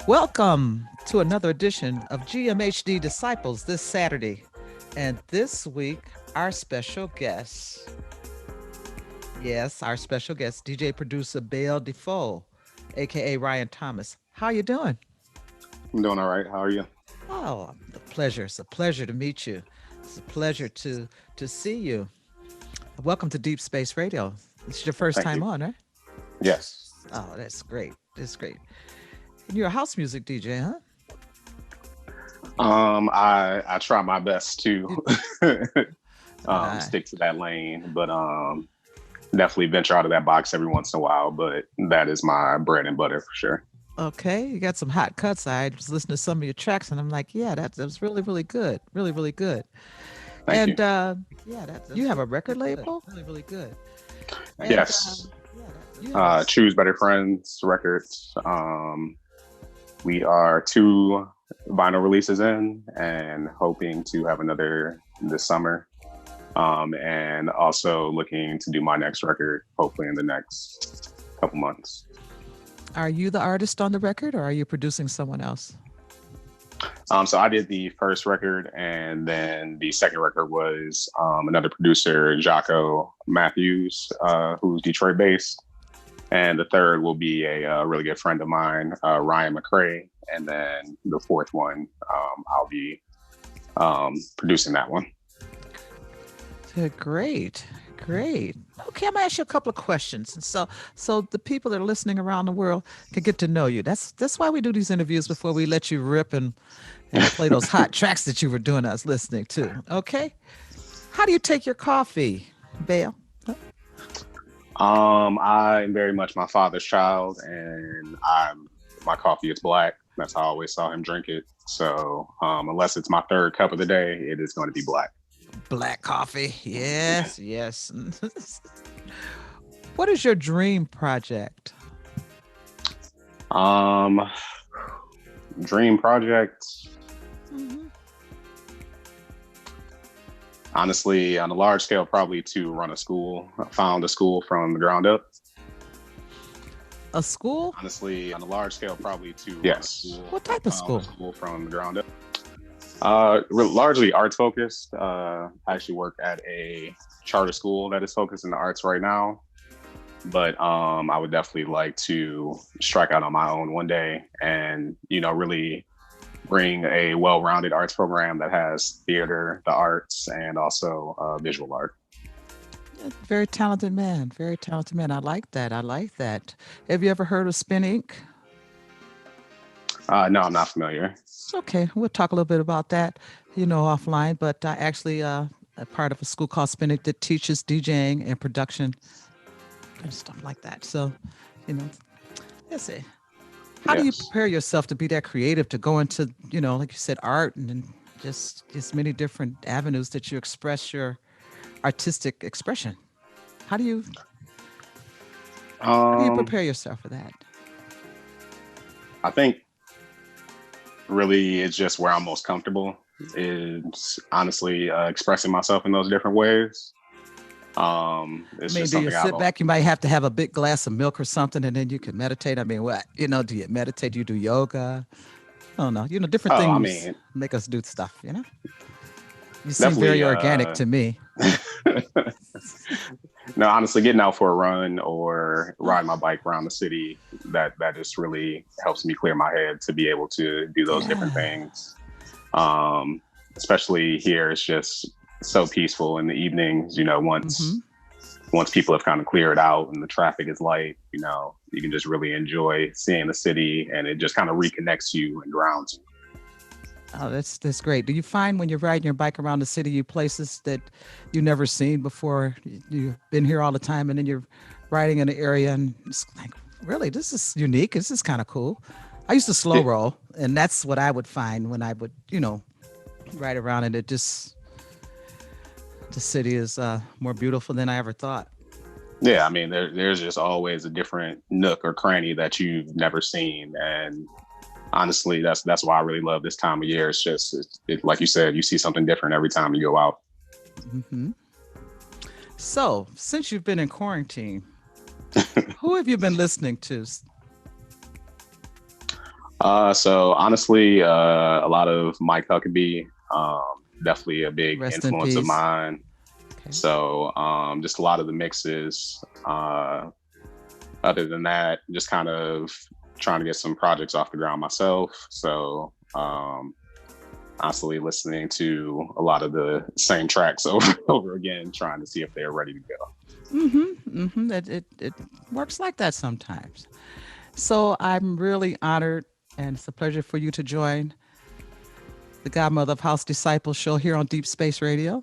Welcome to another edition of GMHD Disciples this Saturday. And this week, our special guest, yes, our special guest, DJ producer Bale Defoe, aka Ryan Thomas. How you doing? I'm doing all right. How are you? Oh, the pleasure. It's a pleasure to meet you. It's a pleasure to see you. Welcome to Deep Space Radio. It's your first Thank time you. on, right? Yes. Oh, that's great. That's great. And you're a house music DJ, huh? I try my best to You, uh, stick to that lane, but definitely venture out of that box every once in a while. But that is my bread and butter for sure. Okay, you got some hot cuts. I was listening to some of your tracks, and I'm like, yeah, that was really, really good, really, really good. Thank you. And yeah, you have a record label, really, really good. And Yes. you have a Choose Better Friends Records. We are two vinyl releases in, and hoping to have another this summer. And also looking to do my next record, hopefully in the next couple months. Are you the artist on the record, or are you producing someone else? So I did the first record, and then the second record was another producer, Jocko Matthews, who's Detroit based. And the third will be a really good friend of mine, Ryan McCrae. And then the fourth one, I'll be producing that one. Great, great. Okay, I'm gonna ask you a couple of questions, and so the people that are listening around the world can get to know you. That's why we do these interviews before we let you rip and play those hot tracks that you were doing us listening to. Okay, how do you take your coffee, Bale? I'm very much my father's child, and my coffee is black. That's how I always saw him drink it. So unless it's my third cup of the day, it is going to be black. Black coffee. Yes, yes. What is your dream project? Um, Dream project. Mhm. Honestly, on a large scale, probably to run a school. I found a school from the ground up. A school? Honestly, on a large scale, probably to run a Yes. school. What type I of found a school? school from the ground up. Largely arts focused. I actually work at a charter school that is focused in the arts right now. But I would definitely like to strike out on my own one day, and really bring a well-rounded arts program that has theater, the arts, and also visual art. Very talented man. Very talented man. I like that. I like that. Have you ever heard of Spin Inc? No, I'm not familiar. Okay, we'll talk a little bit about that, offline. But I actually a part of a school called Spin Inc that teaches DJing and production and stuff like that. So, you know, let's see. How do you Yes. prepare yourself to be that creative to go into, like you said, art and just many different avenues that you express your artistic expression? How do you how do you Um, prepare yourself for that? I think really it's just where I'm most comfortable is honestly expressing myself in those different ways. I It's mean, just do you something sit back? You might have to have a big glass of milk or something, and then you can meditate. I mean, what? Do you meditate? Do you do yoga? I don't know. Different oh, I things mean, make us do stuff. You seem very definitely organic to me. no, honestly, getting out for a run or ride my bike around the city, that just really helps me clear my head to be able to do those different Yeah. things. Um, Especially here, it's just so peaceful in the evenings. Mm-hmm. Once people have kind of cleared out and the traffic is light, you can just really enjoy seeing the city, and it just kind of reconnects you and grounds you. Oh, that's great. Do you find when you're riding your bike around the city, you places that you've never seen before? You've been here all the time, and then you're riding in an area, and it's like, really, this is unique. This is kind of cool. I used to slow Yeah, roll, and that's what I would find when I would, ride around, and the city is more beautiful than I ever thought. yeah. I mean, there's just always a different nook or cranny that you've never seen, and honestly, that's why I really love this time of year. It's just, like you said, you see something different every time you go out. Hmm. So, since you've been in quarantine, who have you been listening to? So honestly, a lot of Mike Huckabee, definitely a big Rest in influence of peace. mine. Okay. So just a lot of the mixes. Other than that, just kind of trying to get some projects off the ground myself. So constantly listening to a lot of the same tracks over and over again, trying to see if they're ready to go. It works like that sometimes. So I'm really honored, and it's a pleasure for you to join the Godmother of House Disciples show here on Deep Space Radio.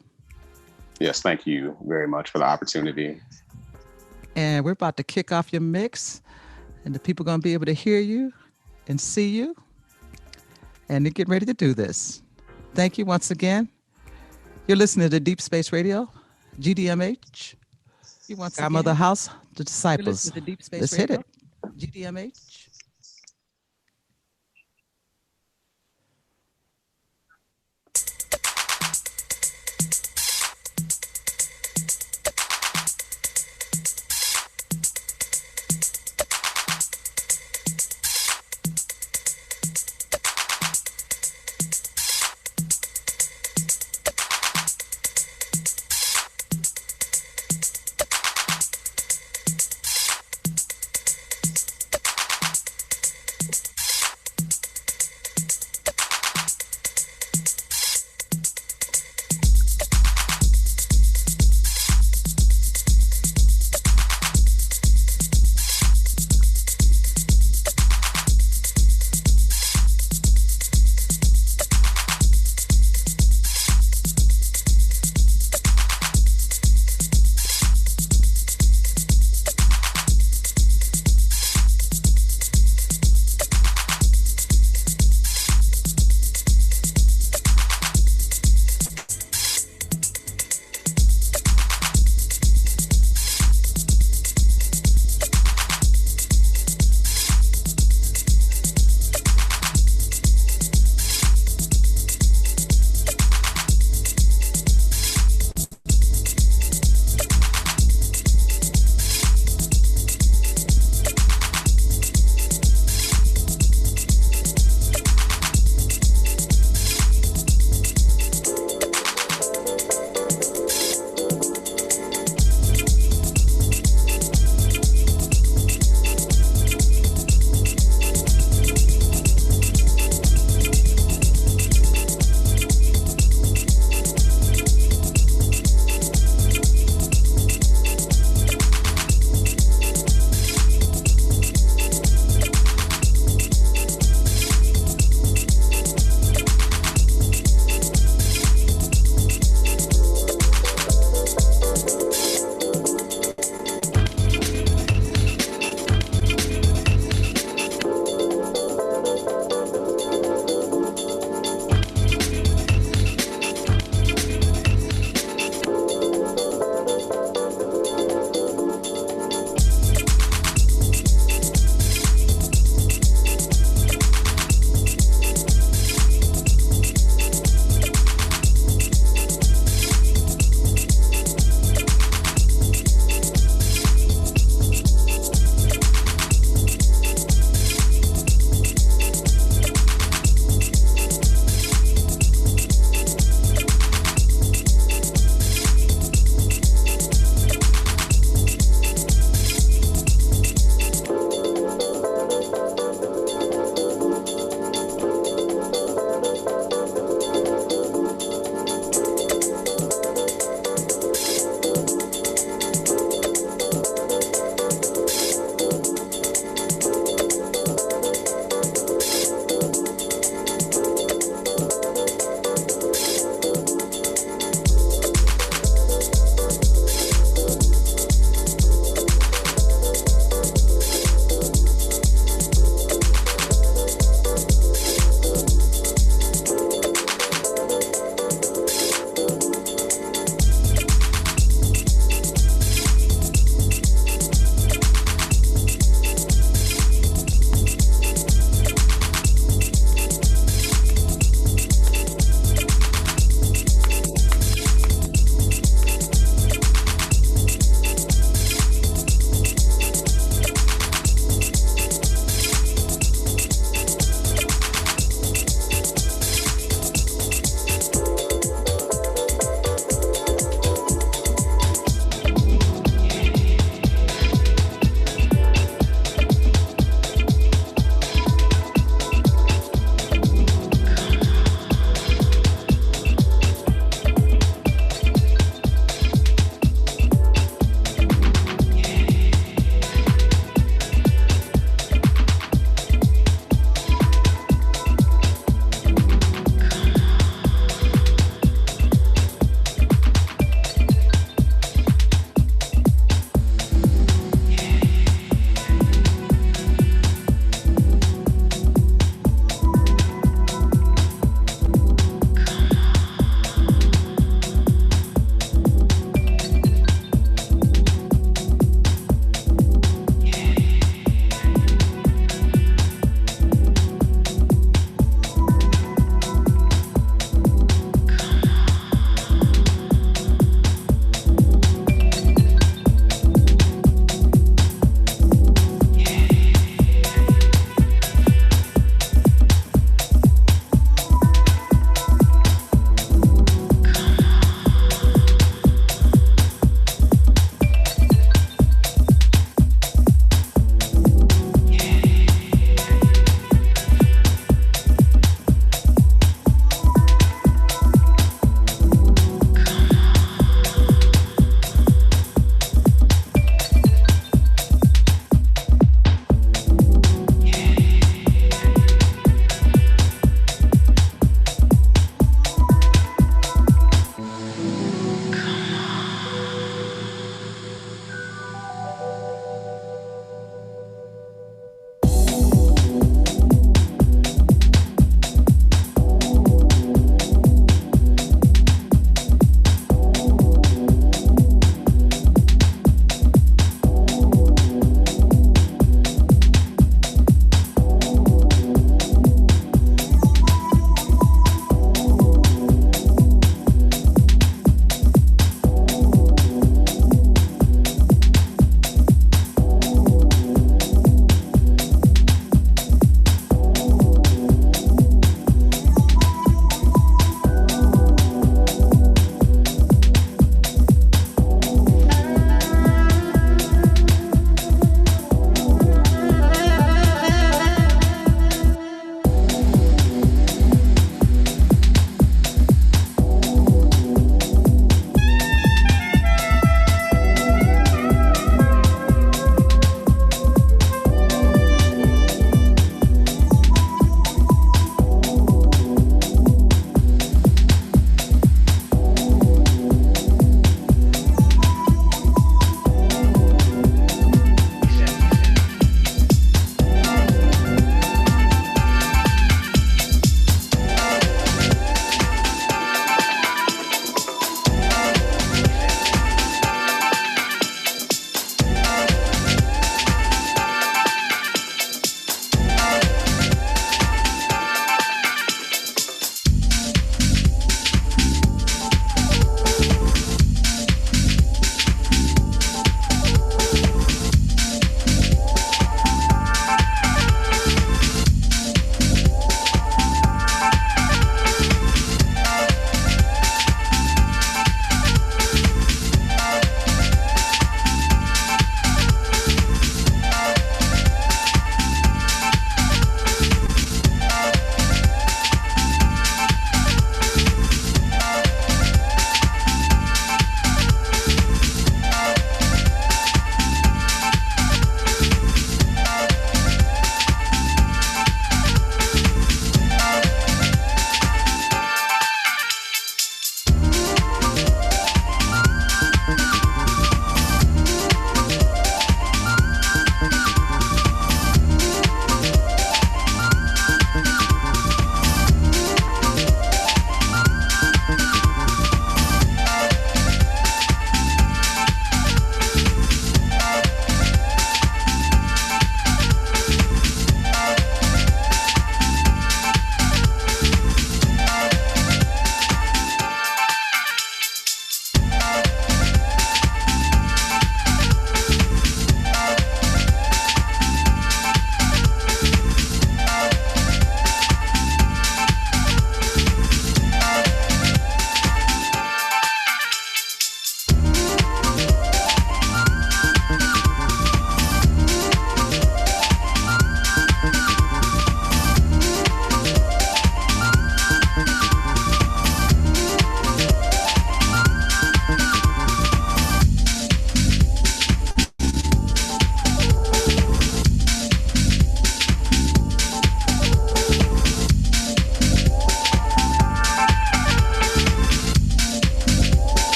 Yes, thank you very much for the opportunity. And we're about to kick off your mix, and the people are going to be able to hear you and see you, and they're getting ready to do this. Thank you once again. You're listening to Deep Space Radio, GDMH, You once Godmother again. House, the You're listening Disciples. to Deep Space Let's hit Radio, it. GDMH.